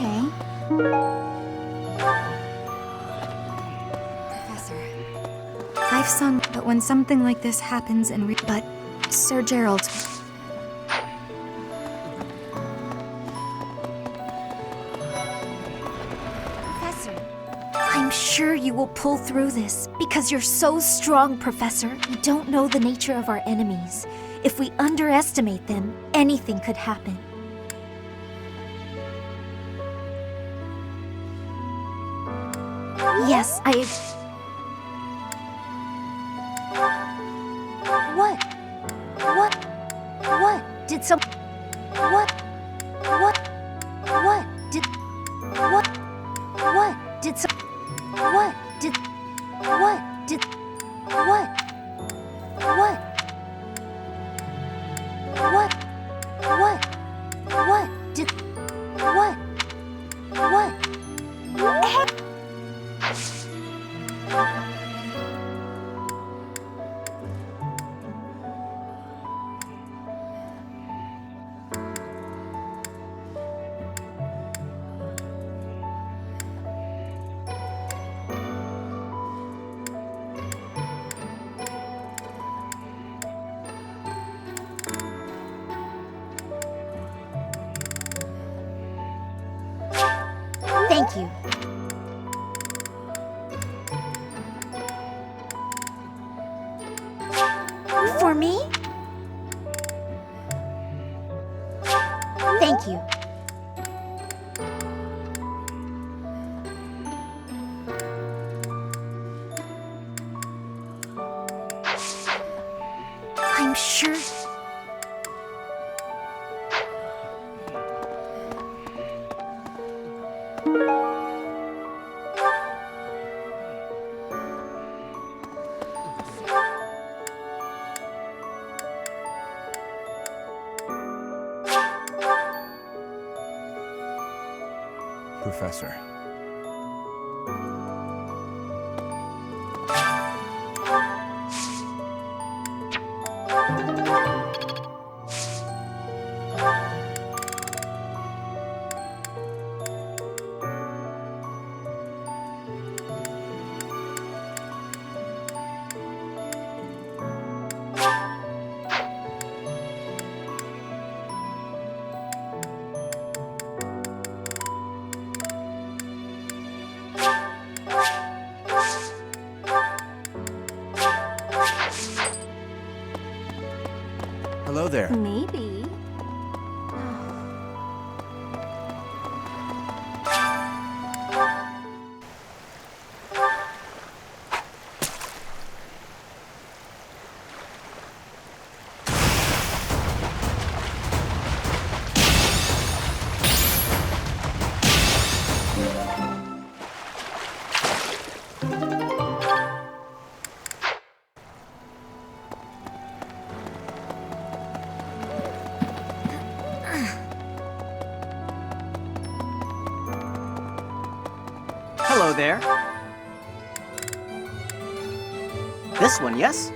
Okay. Professor, I've sung, but when something like this happens but Sir Gerald... Professor, I'm sure you will pull through this, because you're so strong, Professor. We don't know the nature of our enemies. If we underestimate them, anything could happen. Yes, What? Did some... What? Did... What? Did some... What? Did... What? Did... What? What? Did... What? Thank you. For me? Thank you. I'm sure... Professor. Hello there. Maybe. Hello there. This one, yes?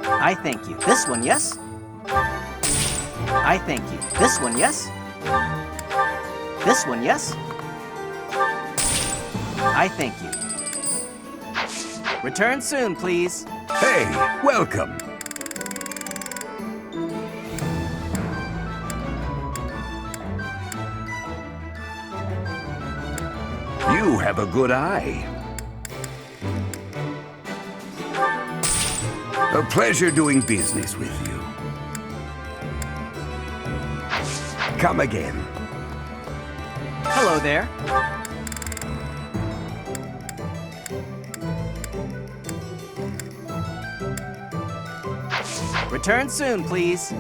I thank you. This one, yes? I thank you. This one, yes? This one, yes? I thank you. Return soon, please. Hey, welcome. You have a good eye. A pleasure doing business with you. Come again. Hello there. Return soon, please.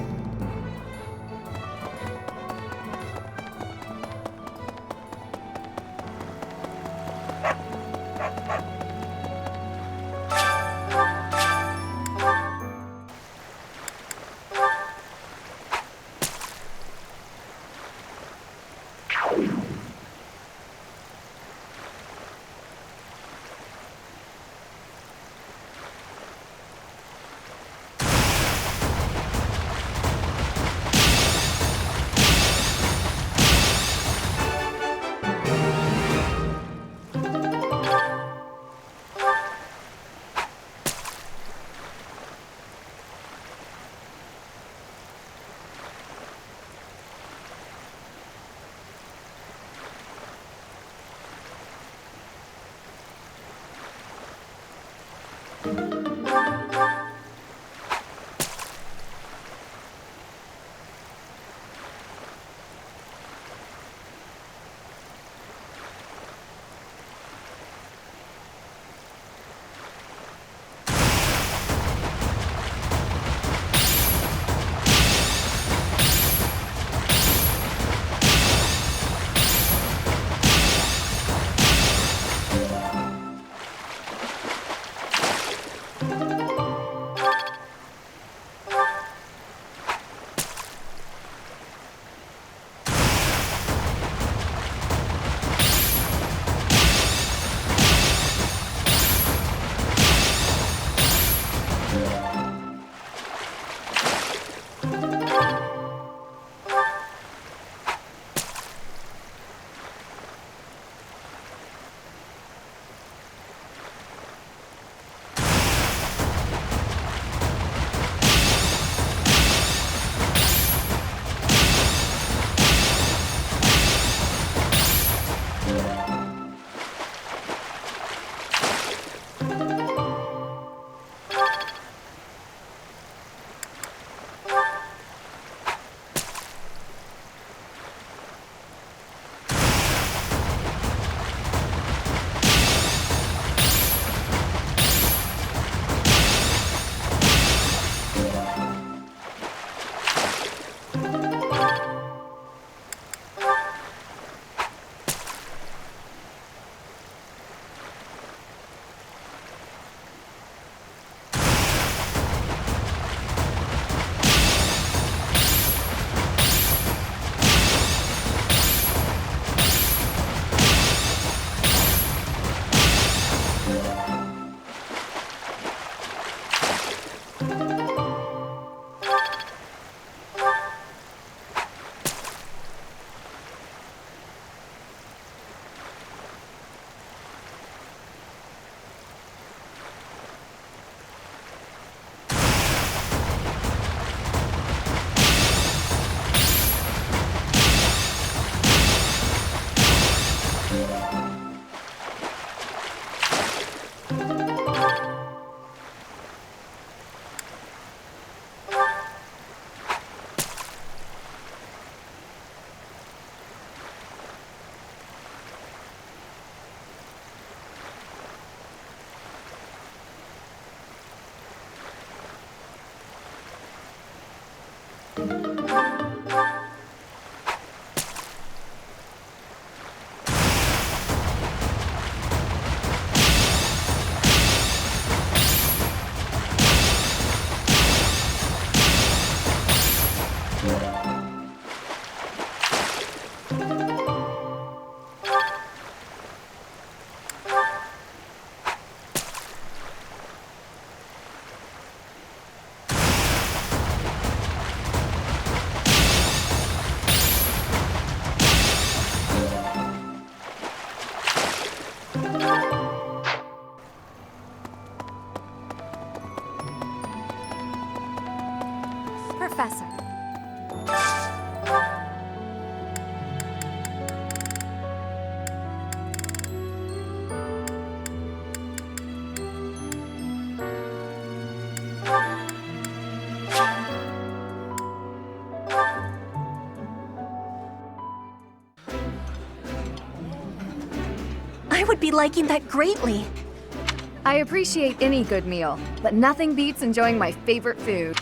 Professor. I would be liking that greatly. I appreciate any good meal, but nothing beats enjoying my favorite food.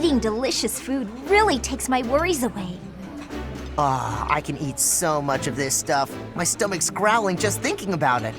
Eating delicious food really takes my worries away. Ah, I can eat so much of this stuff. My stomach's growling just thinking about it.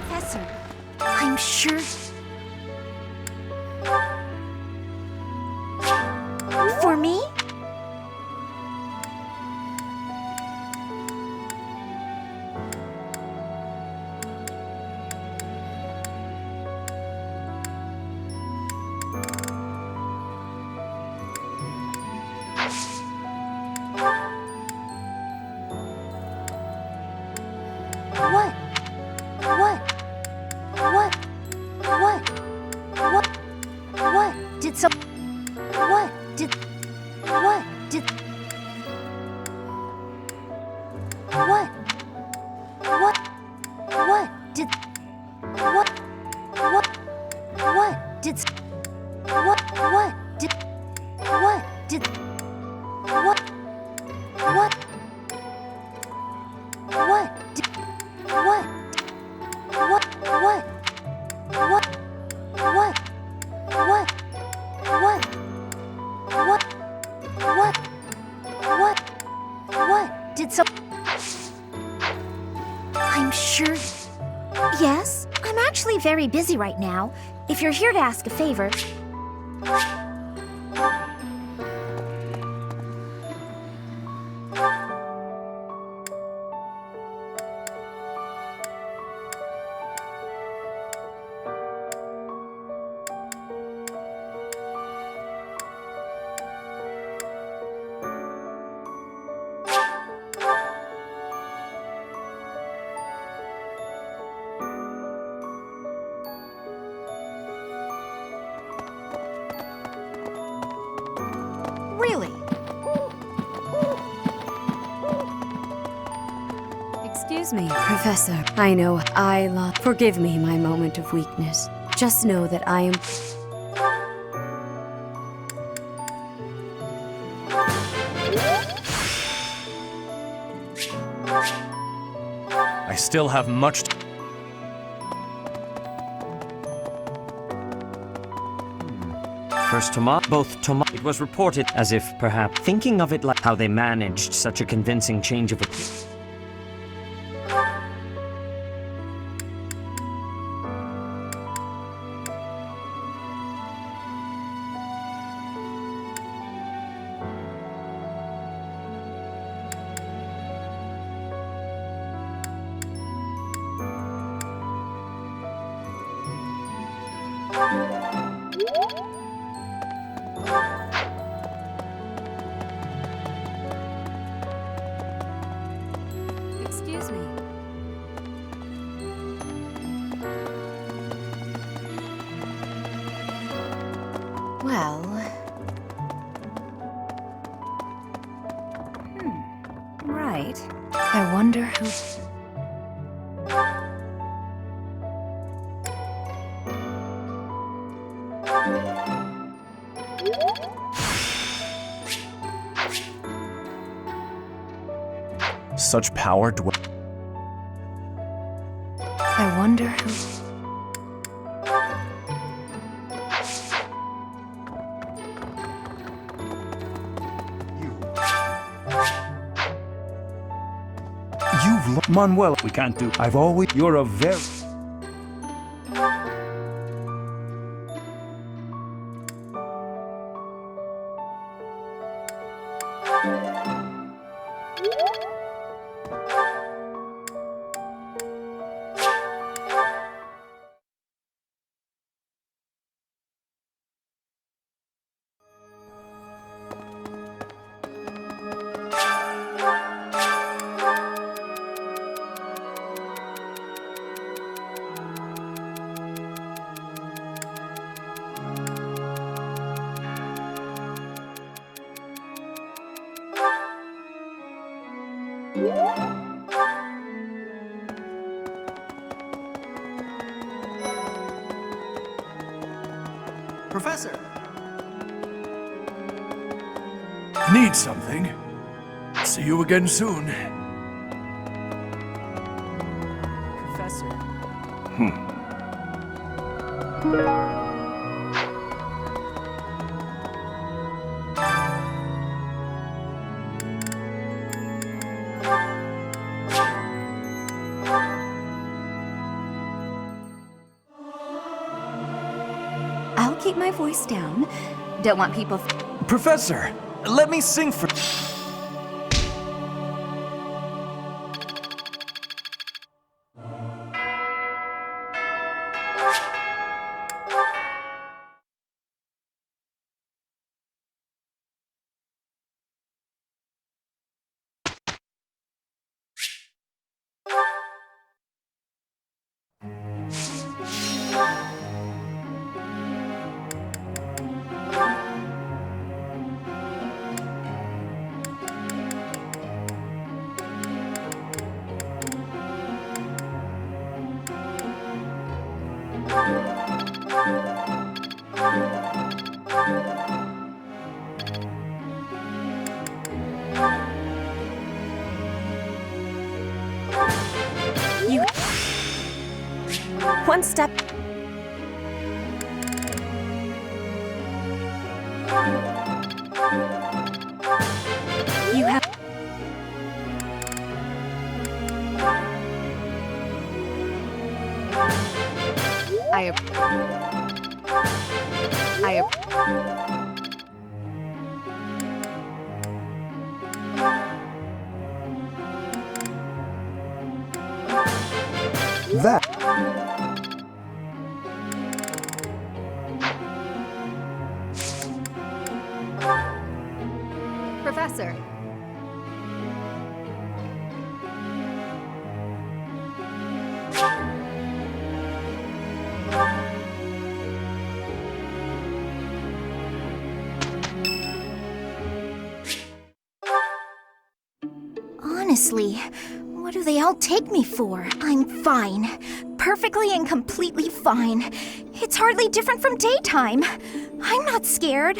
Professor, I'm sure... For me? What? Did so... What? Did... What? Did... What? Did... What? Did... What? Did... What? Did... What? Did... Did so... I'm sure... Yes? I'm actually very busy right now. If you're here to ask a favor... Really? Excuse me, Professor. I know Forgive me my moment of weakness. Just know that I am... I still have much to... First both Tomas. It was reported as if, perhaps, thinking of it like how they managed such a convincing change of opinion. Excuse me. Well... Right. I wonder who... Such power I wonder who... Manuel, we can't do. I've always. You're a very. Professor! Need something? See you again soon. Professor. I'll keep my voice down. Don't want people. Professor, let me sing for... You. One step. You have. That. Professor. Honestly, what do they all take me for? I'm fine. Perfectly and completely fine. It's hardly different from daytime. I'm not scared.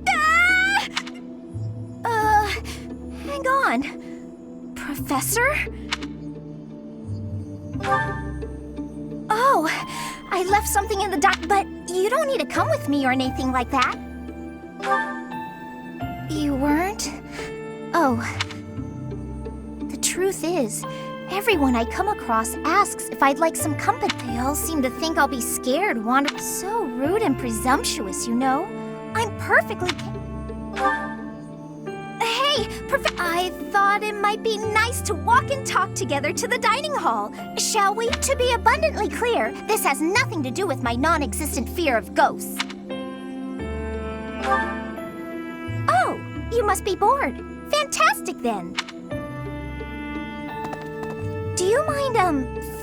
Ah! Hang on. Professor? Oh, I left something in the dock, but you don't need to come with me or anything like that. You weren't? Oh. The truth is, everyone I come across asks if I'd like some company. They all seem to think I'll be scared, wandering. So rude and presumptuous, you know? I'm perfectly Hey, I thought it might be nice to walk and talk together to the dining hall. Shall we? To be abundantly clear, this has nothing to do with my non-existent fear of ghosts. Oh, you must be bored. Fantastic, then. Do you mind,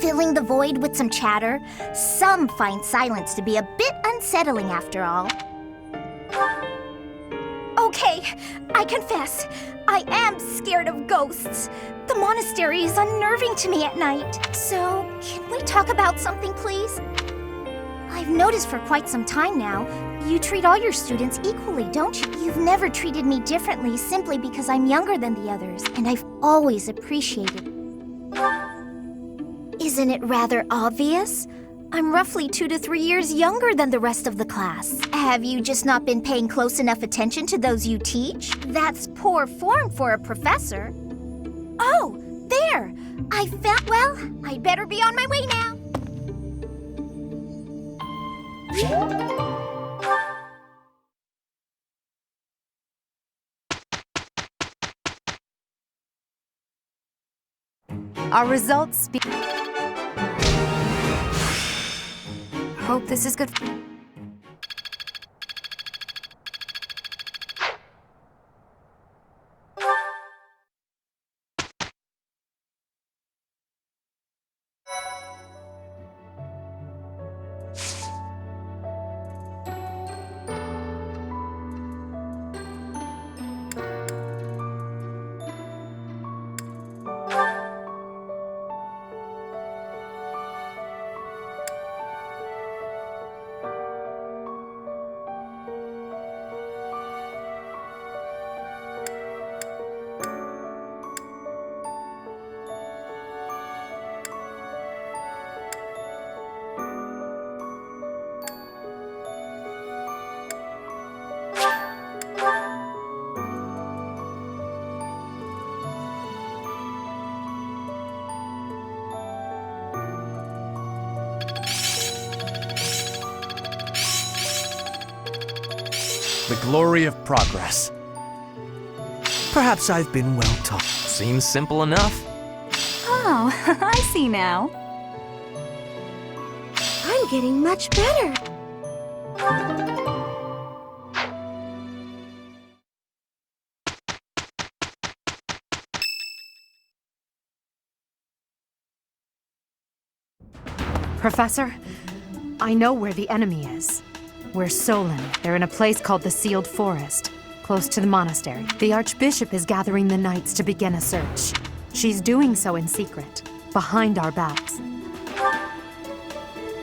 filling the void with some chatter? Some find silence to be a bit unsettling after all. Okay, I confess, I am scared of ghosts. The monastery is unnerving to me at night. So, can we talk about something, please? I've noticed for quite some time now, you treat all your students equally, don't you? You've never treated me differently simply because I'm younger than the others, and I've always appreciated. Isn't it rather obvious? I'm roughly 2 to 3 years younger than the rest of the class. Have you just not been paying close enough attention to those you teach? That's poor form for a professor. Oh, there! I found. Well, I'd better be on my way now. Our results speak. Hope this is good. The glory of progress. Perhaps I've been well taught. Seems simple enough. Oh, I see now. I'm getting much better. Professor, I know where the enemy is. We're Solon. They're in a place called the Sealed Forest, close to the monastery. The Archbishop is gathering the knights to begin a search. She's doing so in secret, behind our backs.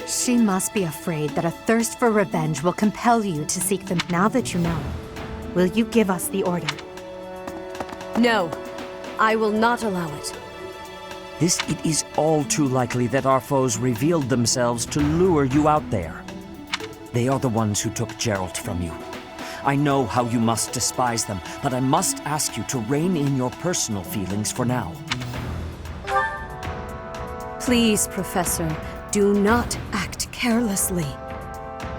She must be afraid that a thirst for revenge will compel you to seek them. Now that you know, will you give us the order? No, I will not allow it. It is all too likely that our foes revealed themselves to lure you out there. They are the ones who took Geralt from you. I know how you must despise them, but I must ask you to rein in your personal feelings for now. Please, Professor, do not act carelessly.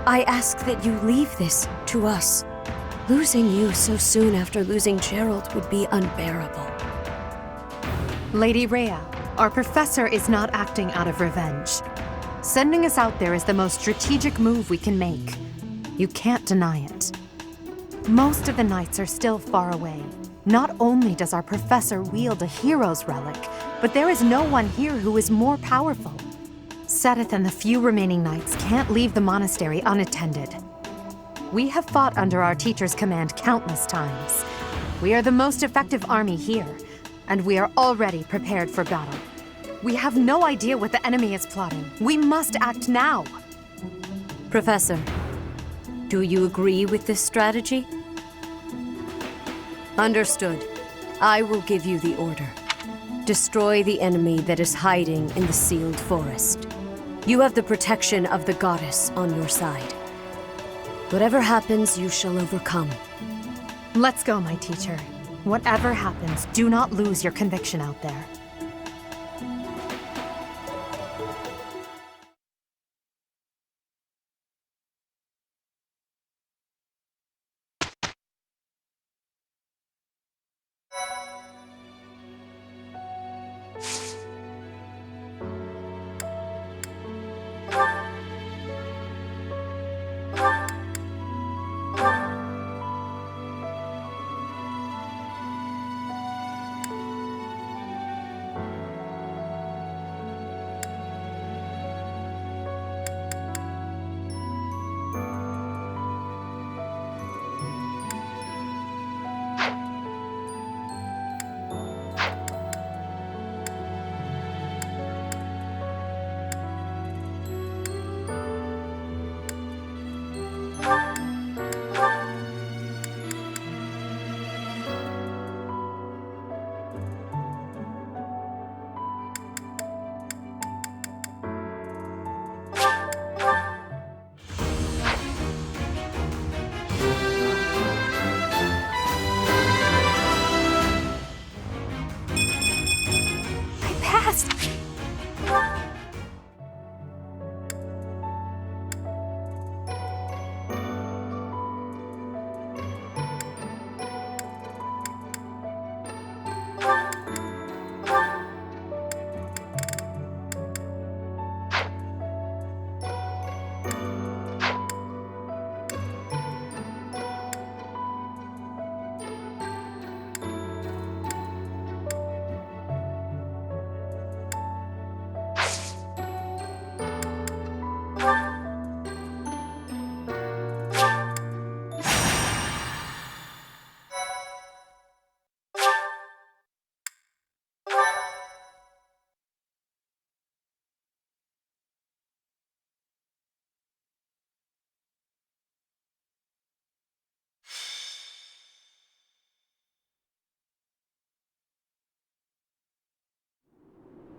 I ask that you leave this to us. Losing you so soon after losing Geralt would be unbearable. Lady Rhea, our professor is not acting out of revenge. Sending us out there is the most strategic move we can make. You can't deny it. Most of the knights are still far away. Not only does our professor wield a hero's relic, but there is no one here who is more powerful. Seteth and the few remaining knights can't leave the monastery unattended. We have fought under our teacher's command countless times. We are the most effective army here, and we are already prepared for battle. We have no idea what the enemy is plotting. We must act now. Professor, do you agree with this strategy? Understood. I will give you the order. Destroy the enemy that is hiding in the Sealed Forest. You have the protection of the goddess on your side. Whatever happens, you shall overcome. Let's go, my teacher. Whatever happens, do not lose your conviction out there.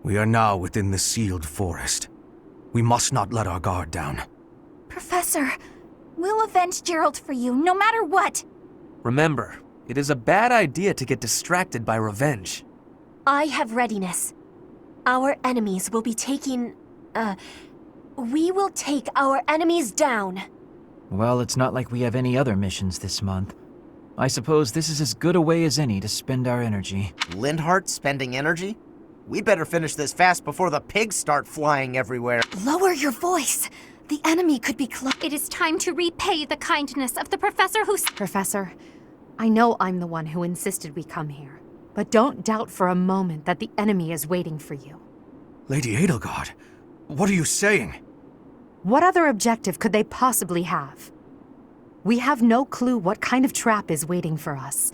We are now within the Sealed Forest. We must not let our guard down. Professor, we'll avenge Geralt for you, no matter what. Remember, it is a bad idea to get distracted by revenge. I have readiness. Our enemies will be taking... we will take our enemies down. Well, it's not like we have any other missions this month. I suppose this is as good a way as any to spend our energy. Lindhart spending energy? We'd better finish this fast before the pigs start flying everywhere. Lower your voice. The enemy could be close. It is time to repay the kindness of the professor who... Professor, I know I'm the one who insisted we come here, but don't doubt for a moment that the enemy is waiting for you. Lady Edelgard, what are you saying? What other objective could they possibly have? We have no clue what kind of trap is waiting for us.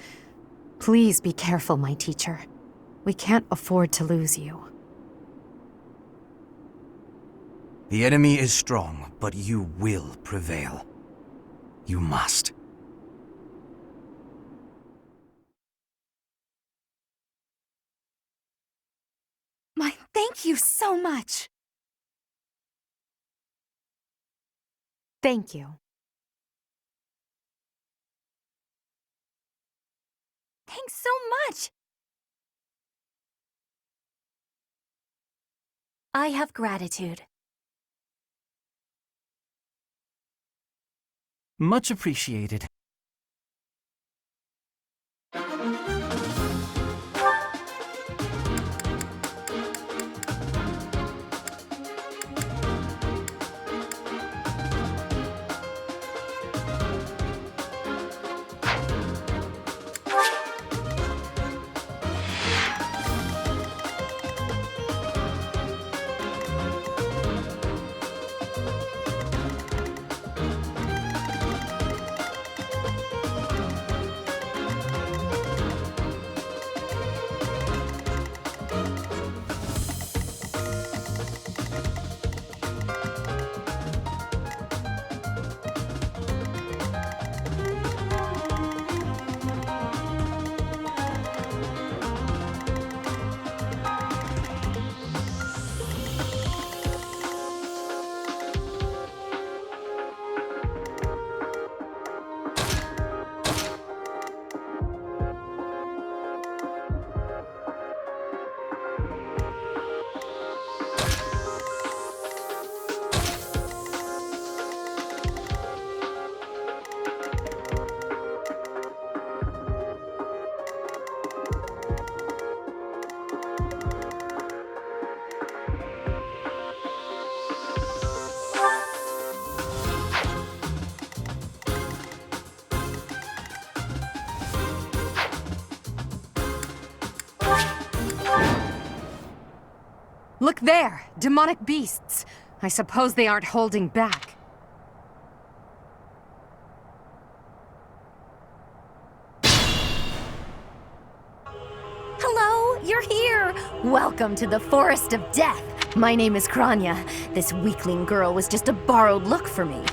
Please be careful, my teacher. We can't afford to lose you. The enemy is strong, but you will prevail. You must. Thank you so much. Thank you. Thanks so much. I have gratitude. Much appreciated. Look there! Demonic beasts! I suppose they aren't holding back. Hello, you're here! Welcome to the Forest of Death. My name is Kranya. This weakling girl was just a borrowed look for me.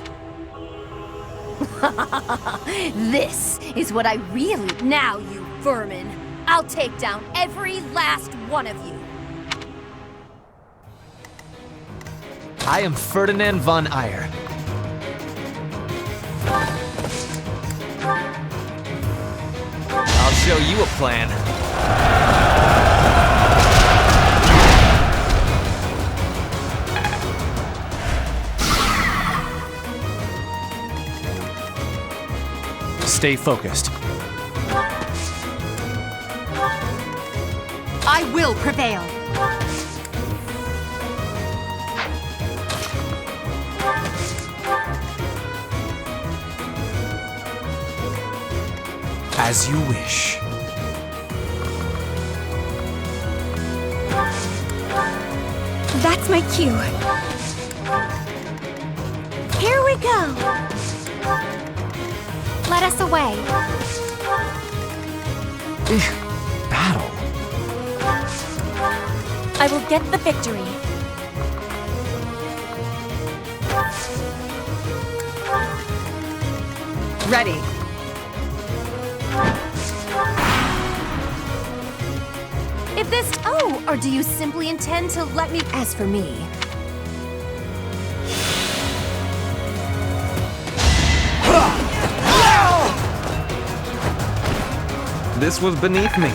This is what I really... Now, you vermin! I'll take down every last one of you! I am Ferdinand von Eyre. I'll show you a plan. Stay focused. I will prevail! As you wish. That's my cue. Here we go. Let us away. Battle. I will get the victory. Ready. If this... Oh, or do you simply intend to let me... As for me... This was beneath me.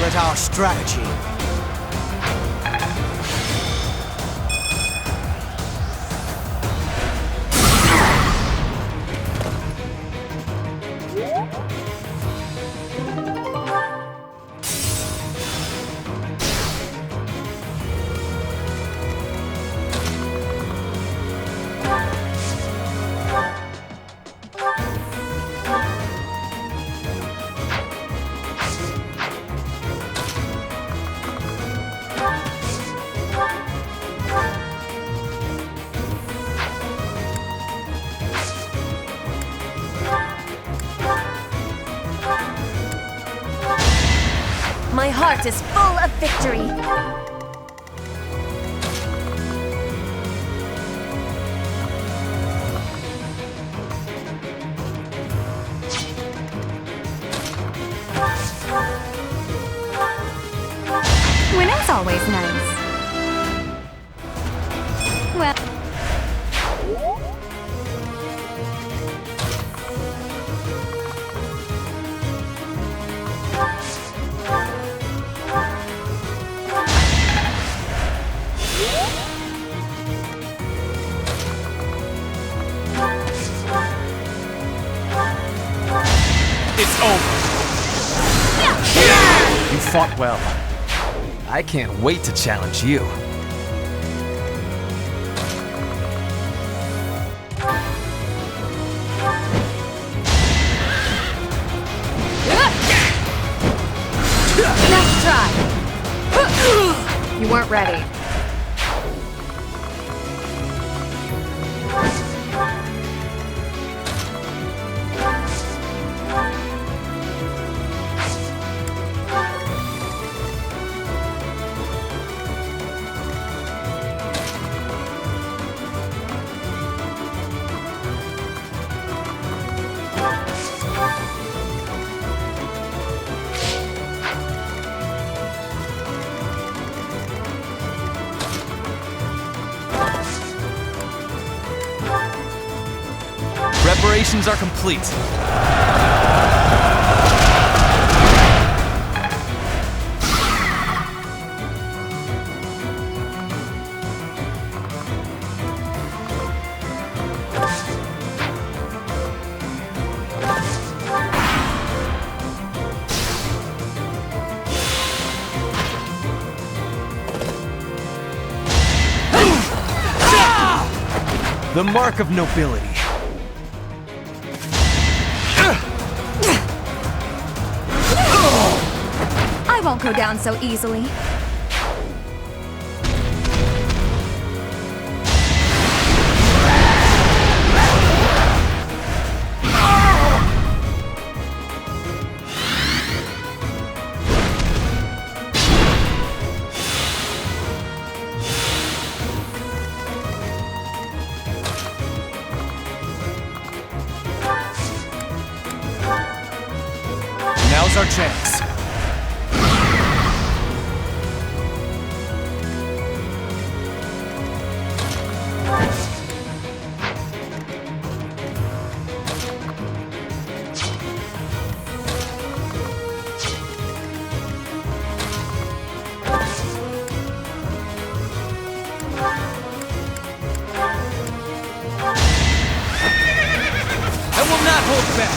at our strategy. My heart is full of victory. Winning's always nice. Well... It's over. You fought well. I can't wait to challenge you. Next try. You weren't ready. Preparations are complete. The mark of nobility. I won't go down so easily. Now's our chance. I will not hold back.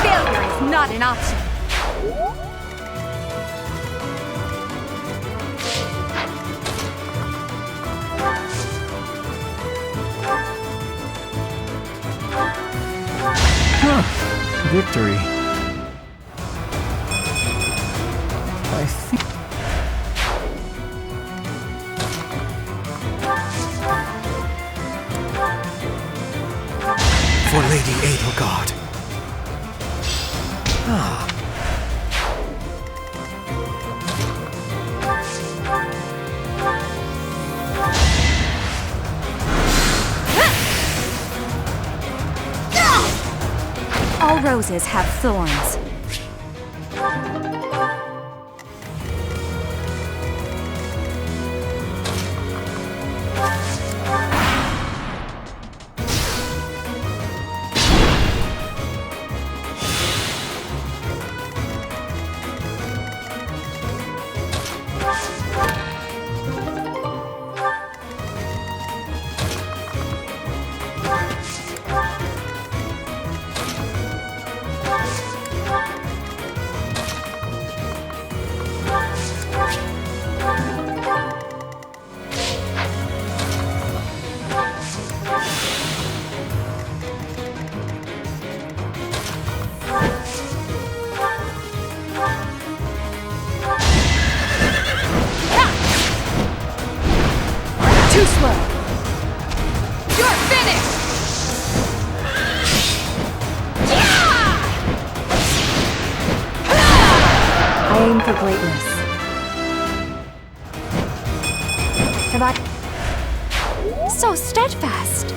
Failure is not an option. victory. I think... For Lady Edelgard. Ah. All roses have thorns. Too slow. You're finished! I aim for greatness. Have I... So steadfast.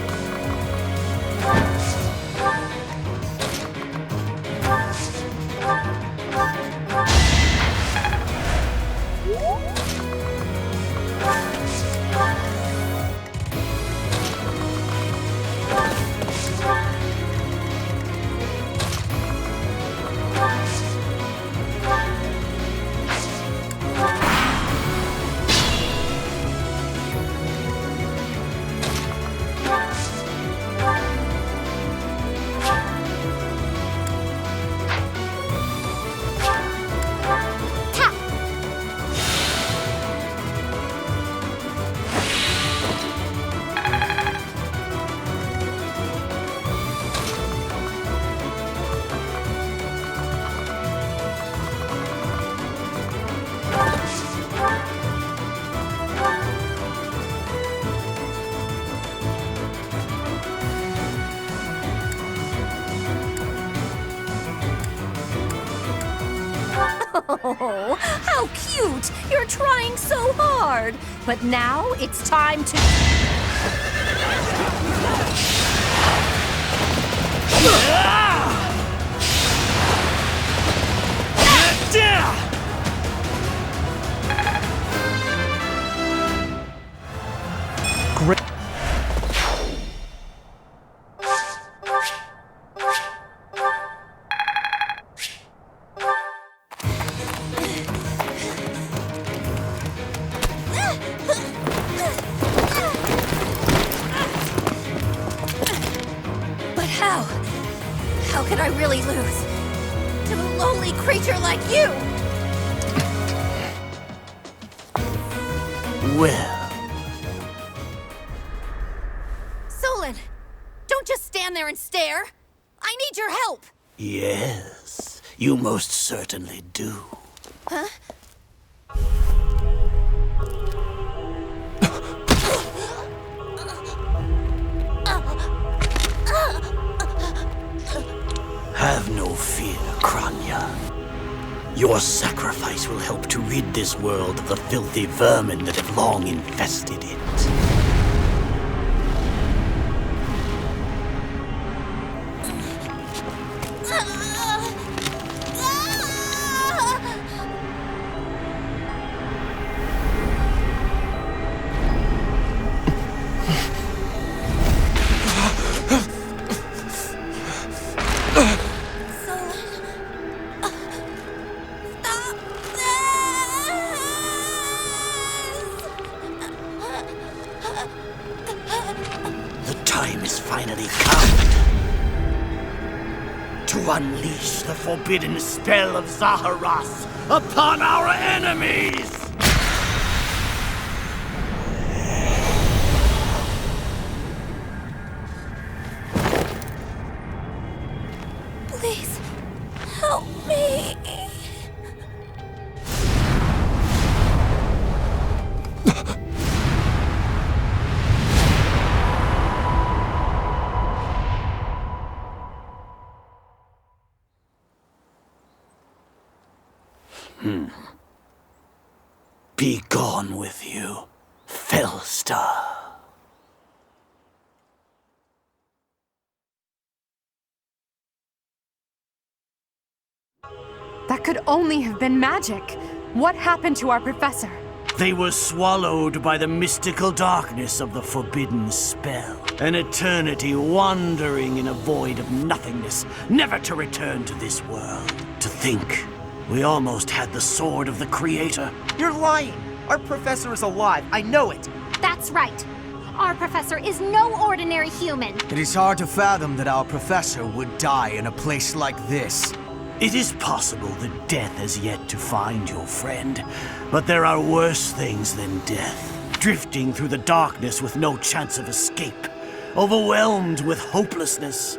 Oh, how cute! You're trying so hard. But now it's time to... Great. But how? How could I really lose? To a lowly creature like you! Well, Solon, don't just stand there and stare. I need your help. yes, you most certainly do. Huh? Have no fear, Kranya. Your sacrifice will help to rid this world of the filthy vermin that have long infested it. The time is finally come to unleash the forbidden spell of Zaharas upon our enemies! Please. Be gone with you, fell star. That could only have been magic. What happened to our professor? They were swallowed by the mystical darkness of the forbidden spell. An eternity wandering in a void of nothingness, never to return to this world. To think, we almost had the sword of the Creator. You're lying! Our professor is alive, I know it! That's right. Our professor is no ordinary human. It is hard to fathom that our professor would die in a place like this. It is possible that death has yet to find your friend, but there are worse things than death. Drifting through the darkness with no chance of escape, overwhelmed with hopelessness.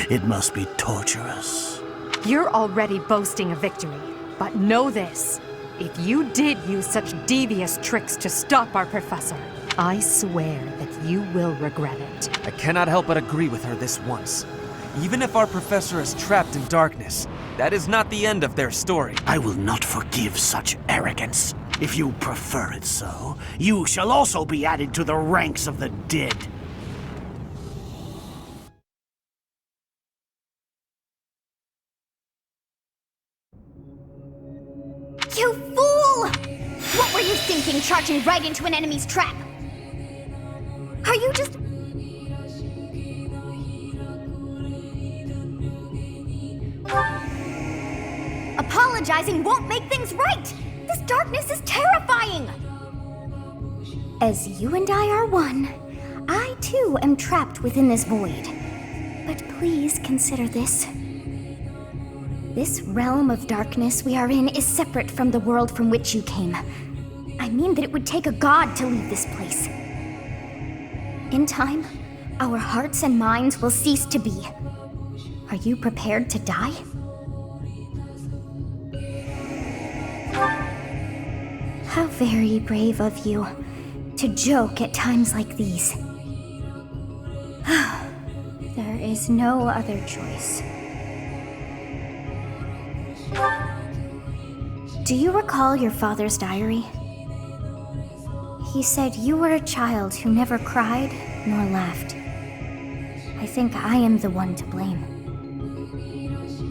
It must be torturous. You're already boasting a victory, but know this. If you did use such devious tricks to stop our professor, I swear that you will regret it. I cannot help but agree with her this once. Even if our professor is trapped in darkness, that is not the end of their story. I will not forgive such arrogance. If you prefer it so, you shall also be added to the ranks of the dead. You fool! What were you thinking, charging right into an enemy's trap? Are you just... Apologizing won't make things right! This darkness is terrifying! As you and I are one, I too am trapped within this void. But please consider this. This realm of darkness we are in is separate from the world from which you came. I mean that it would take a god to leave this place. In time, our hearts and minds will cease to be. Are you prepared to die? How very brave of you to joke at times like these. There is no other choice. Do you recall your father's diary? He said you were a child who never cried nor laughed. I think I am the one to blame.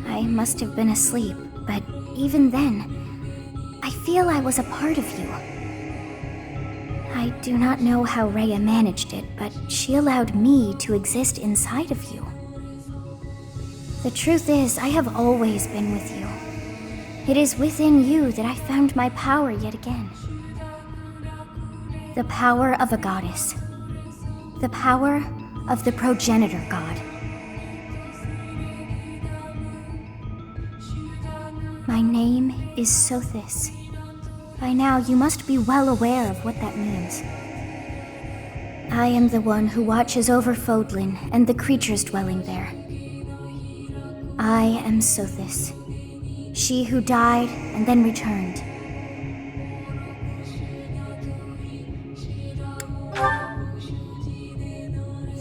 I must have been asleep, but even then, I feel I was a part of you. I do not know how Rhea managed it, but she allowed me to exist inside of you. The truth is, I have always been with you. It is within you that I found my power yet again. The power of a goddess. The power of the progenitor god. My name is Sothis. By now, you must be well aware of what that means. I am the one who watches over Fodlan and the creatures dwelling there. I am Sothis, she who died and then returned.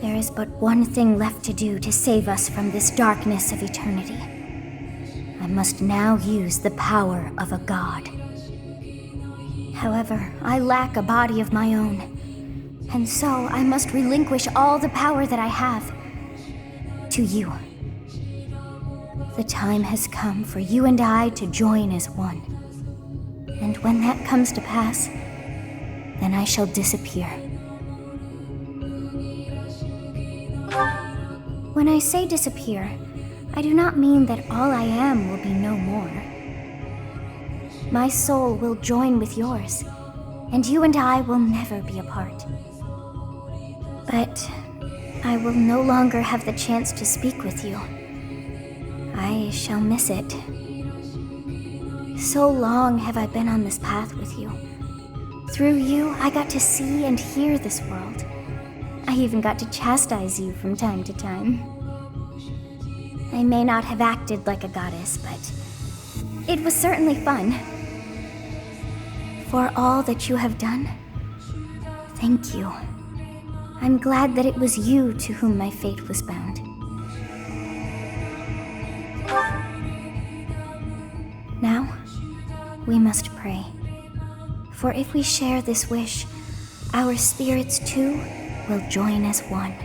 There is but one thing left to do to save us from this darkness of eternity. I must now use the power of a god. However, I lack a body of my own, and so I must relinquish all the power that I have to you. The time has come for you and I to join as one. And when that comes to pass, then I shall disappear. When I say disappear, I do not mean that all I am will be no more. My soul will join with yours, and you and I will never be apart. But I will no longer have the chance to speak with you. I shall miss it. So long have I been on this path with you. Through you, I got to see and hear this world. I even got to chastise you from time to time. I may not have acted like a goddess, but it was certainly fun. For all that you have done, thank you. I'm glad that it was you to whom my fate was bound. Now, we must pray. For if we share this wish, our spirits too will join as one.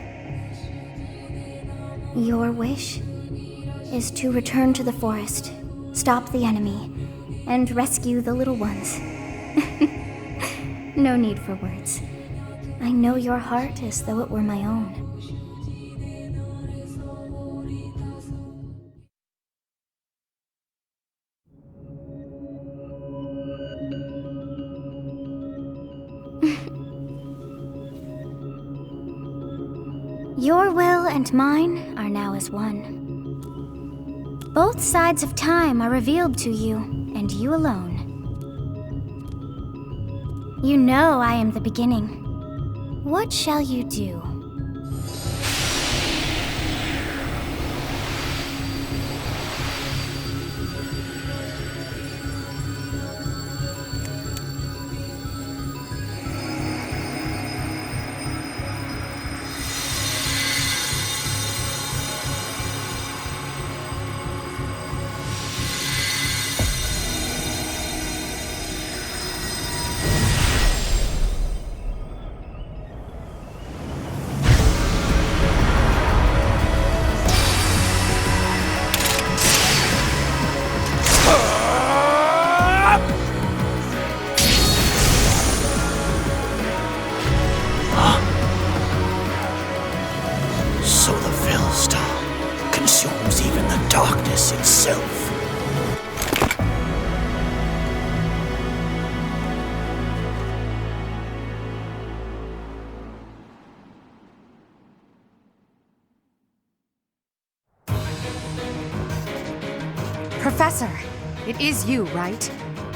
Your wish is to return to the forest, stop the enemy, and rescue the little ones. No need for words. I know your heart as though it were my own. Your will and mine are now as one. Both sides of time are revealed to you, and you alone. You know I am the beginning. What shall you do? Darkness itself. Professor, it is you, right?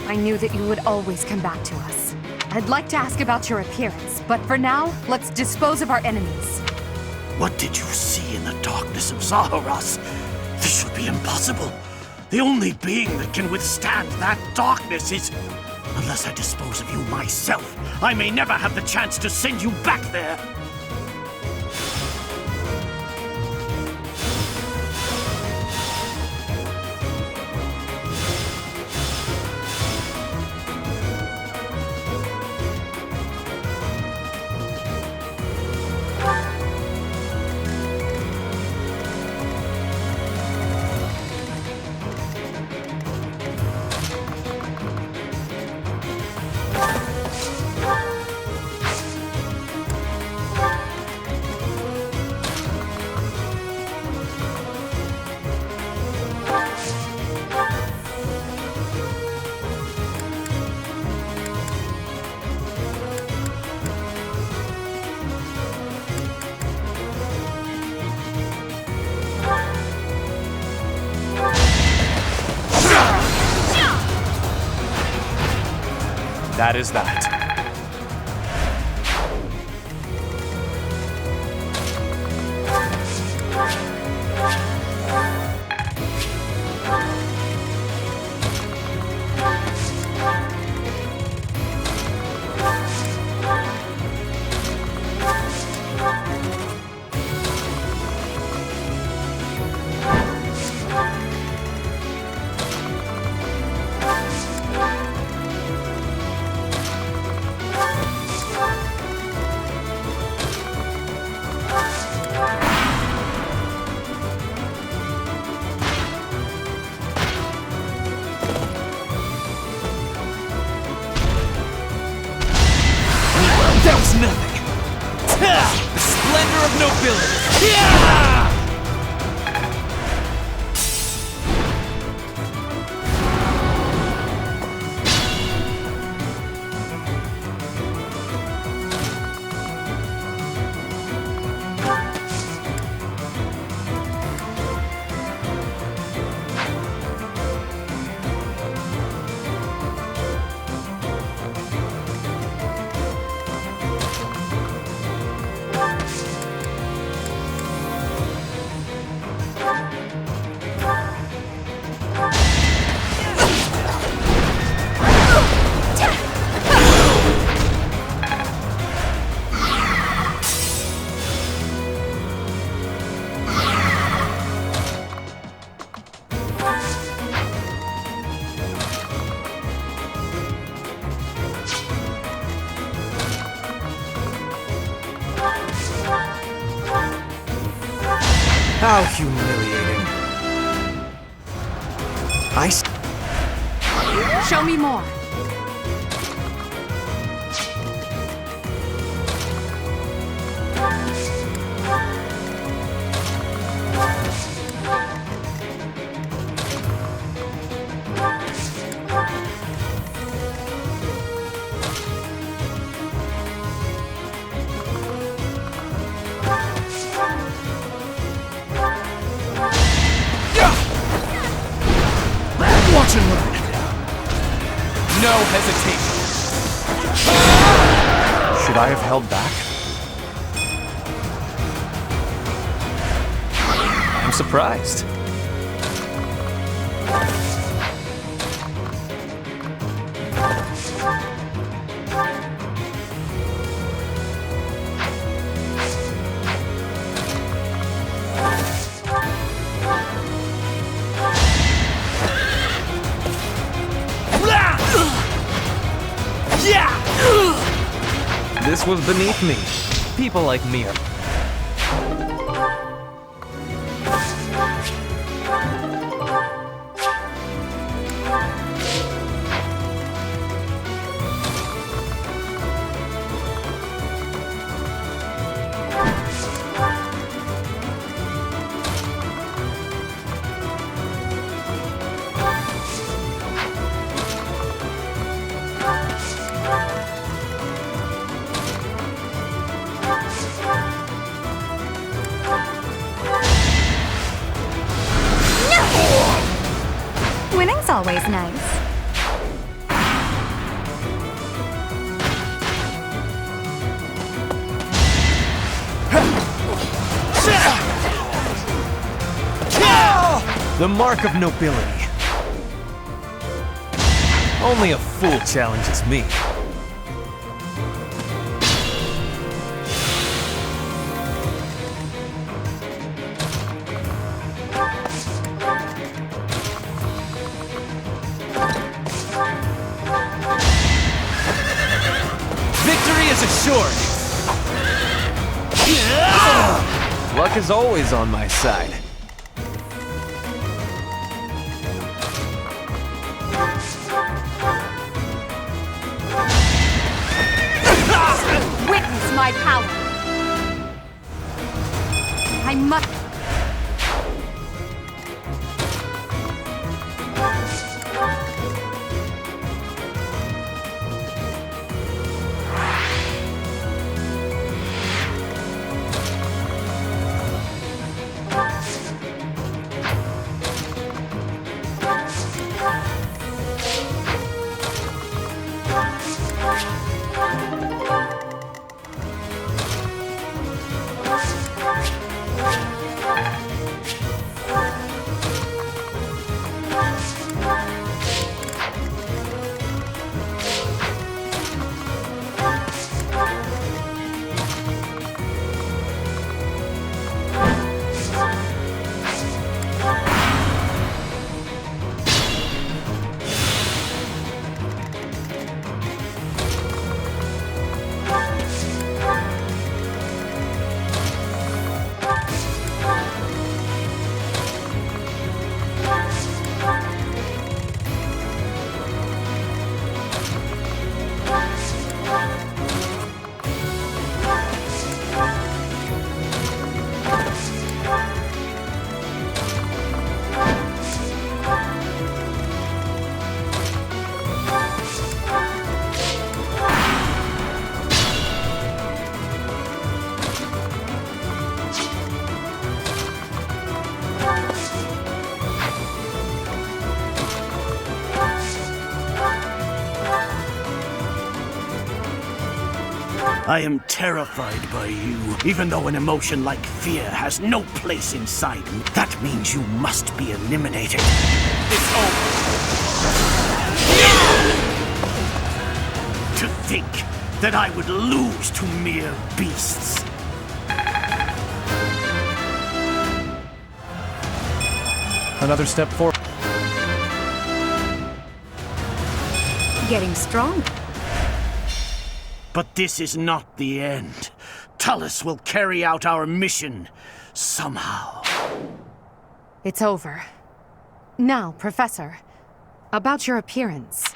I knew that you would always come back to us. I'd like to ask about your appearance, but for now, let's dispose of our enemies. What did you see in the darkness of Zaharas? This should be impossible. The only being that can withstand that darkness is... Unless I dispose of you myself, I may never have the chance to send you back there. That is that. That was nothing! The splendor of nobility! How humiliating. Show me more. Watch and learn. No hesitation. Should I have held back? I'm surprised. This was beneath me. People like me are... Winning's always nice. The mark of nobility. Only a fool challenges me. Victory is assured! Luck is always on my side. Witness my power! I must... I am terrified by you, even though an emotion like fear has no place inside me. That means you must be eliminated. It's over. To think that I would lose to mere beasts. Another step forward. Getting strong. But this is not the end. Tullus will carry out our mission somehow. It's over. Now, Professor, about your appearance.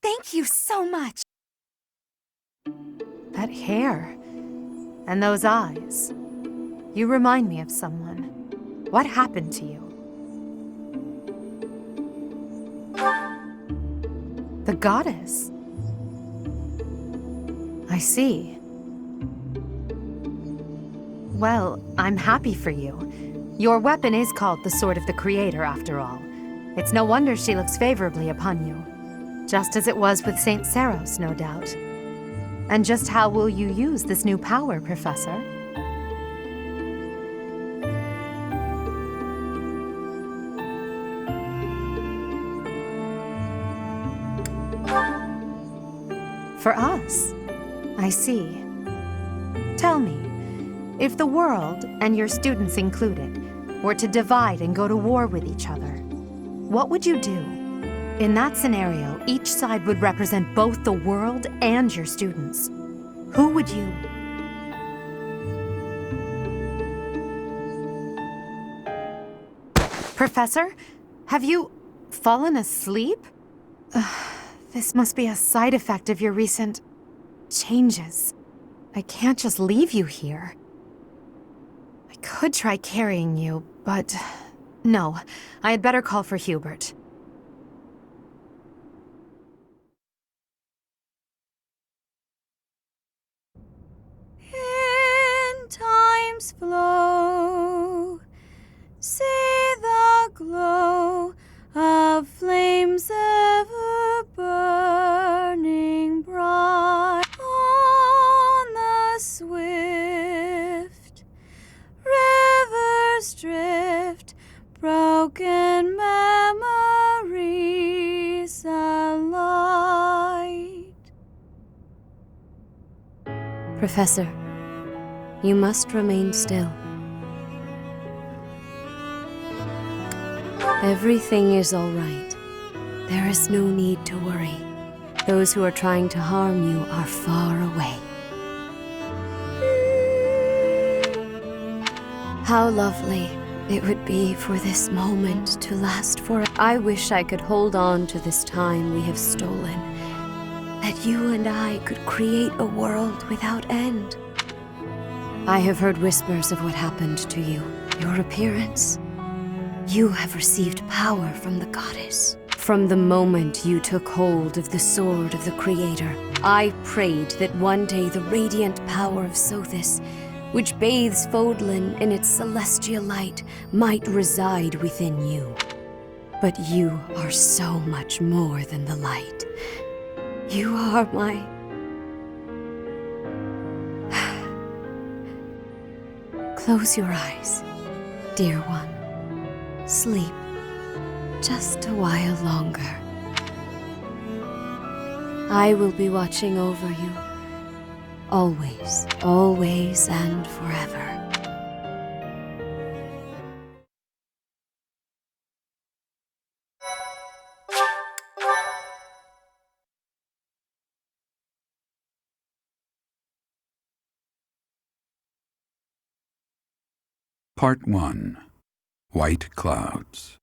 Thank you so much. That hair. And those eyes. You remind me of someone. What happened to you? The goddess. I see. Well, I'm happy for you. Your weapon is called the Sword of the Creator, after all. It's no wonder she looks favorably upon you. Just as it was with Saint Saros, no doubt. And just how will you use this new power, Professor? For us? I see. Tell me, if the world, and your students included, were to divide and go to war with each other, what would you do? In that scenario, each side would represent both the world and your students. Who would you... Professor, have you fallen asleep? This must be a side effect of your recent changes. I can't just leave you here. I could try carrying you, but no, I had better call for Hubert. In time's flow, see the glow of flames ever burning bright on the swift river's drift, broken memories alight. Professor, you must remain still. Everything is all right. There is no need to worry. Those who are trying to harm you are far away. How lovely it would be for this moment to last forever. I wish I could hold on to this time we have stolen, that you and I could create a world without end. I have heard whispers of what happened to you, your appearance. You have received power from the goddess. From the moment you took hold of the Sword of the Creator, I prayed that one day the radiant power of Sothis, which bathes Fodlan in its celestial light, might reside within you. But you are so much more than the light. You are my... Close your eyes, dear one. Sleep just a while longer. I will be watching over you. Always, always, and forever. Part 1. White Clouds.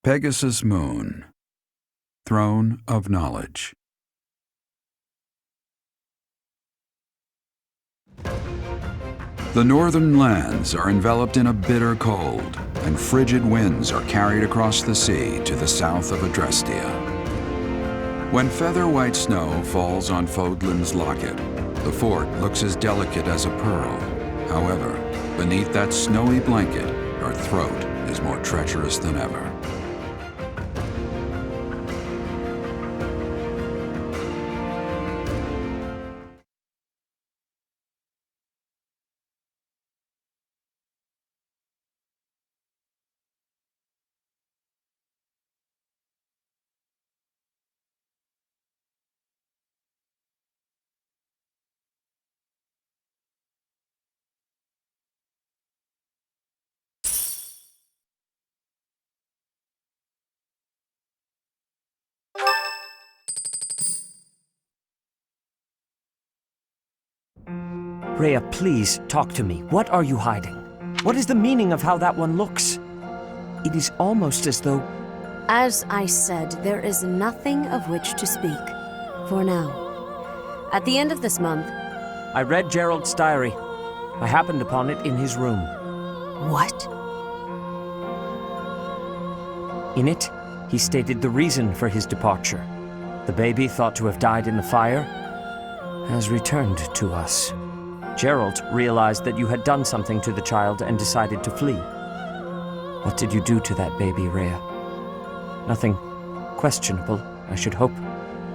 Pegasus Moon. Throne of Knowledge. The northern lands are enveloped in a bitter cold, and frigid winds are carried across the sea to the south of Adrestia. When feather-white snow falls on Fodlan's locket, the fort looks as delicate as a pearl. However, beneath that snowy blanket, her throat is more treacherous than ever. Rhea, please talk to me. What are you hiding? What is the meaning of how that one looks? It is almost as though... As I said, there is nothing of which to speak. For now. At the end of this month... I read Gerald's diary. I happened upon it in his room. What? In it, he stated the reason for his departure. The baby, thought to have died in the fire, has returned to us. Gerald realized that you had done something to the child and decided to flee. What did you do to that baby, Rhea? Nothing questionable, I should hope.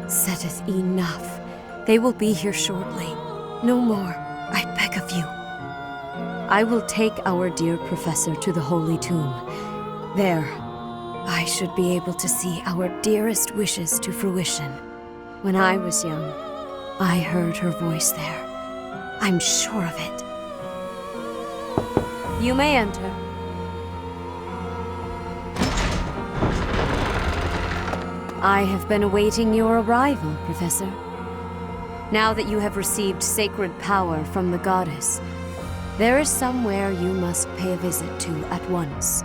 Setteth enough. They will be here shortly. No more, I beg of you. I will take our dear professor to the Holy Tomb. There, I should be able to see our dearest wishes to fruition. When I was young, I heard her voice there. I'm sure of it. You may enter. I have been awaiting your arrival, Professor. Now that you have received sacred power from the goddess, there is somewhere you must pay a visit to at once.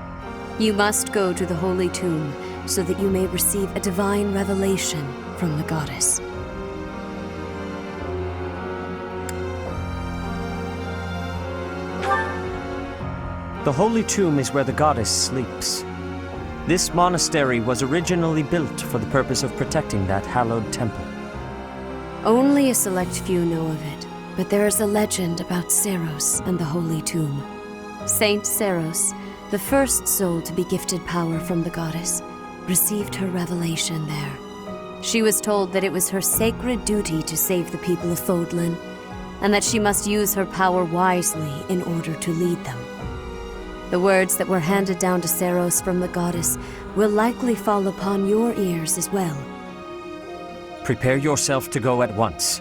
You must go to the Holy Tomb so that you may receive a divine revelation from the goddess. The Holy Tomb is where the goddess sleeps. This monastery was originally built for the purpose of protecting that hallowed temple. Only a select few know of it, but there is a legend about Seiros and the Holy Tomb. Saint Seiros, the first soul to be gifted power from the goddess, received her revelation there. She was told that it was her sacred duty to save the people of Fodlan, and that she must use her power wisely in order to lead them. The words that were handed down to Seiros from the goddess will likely fall upon your ears as well. Prepare yourself to go at once.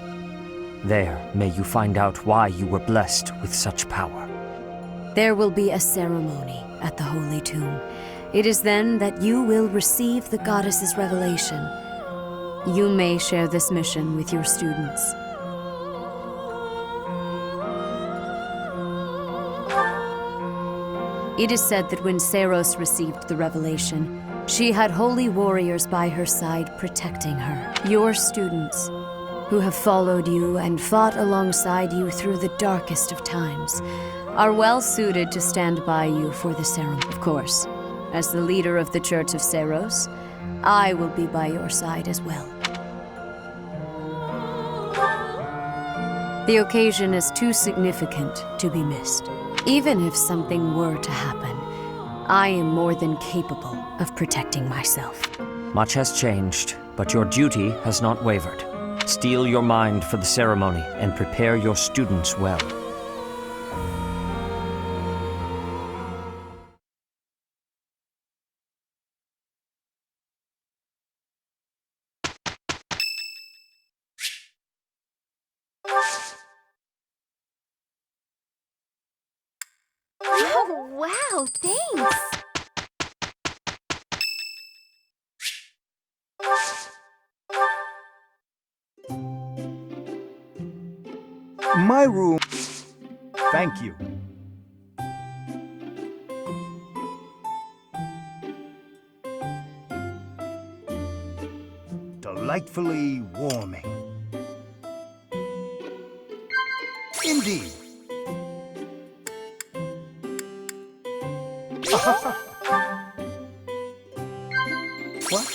There may you find out why you were blessed with such power. There will be a ceremony at the Holy Tomb. It is then that you will receive the goddess's revelation. You may share this mission with your students. It is said that when Seiros received the revelation, she had holy warriors by her side protecting her. Your students, who have followed you and fought alongside you through the darkest of times, are well suited to stand by you for the ceremony. Of course, as the leader of the Church of Seiros, I will be by your side as well. The occasion is too significant to be missed. Even if something were to happen, I am more than capable of protecting myself. Much has changed, but your duty has not wavered. Steel your mind for the ceremony and prepare your students well. Oh, wow, thanks! My room. Thank you. Delightfully warming. Indeed. What?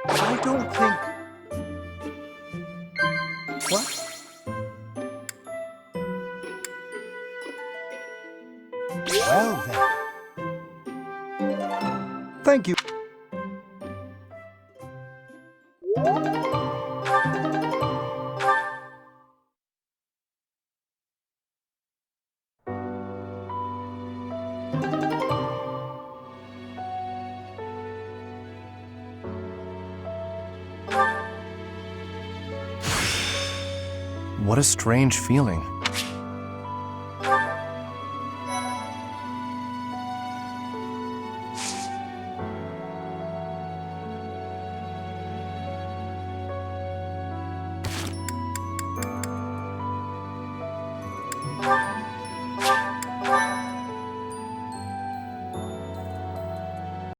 I don't think... What? Well then. Thank you. What a strange feeling.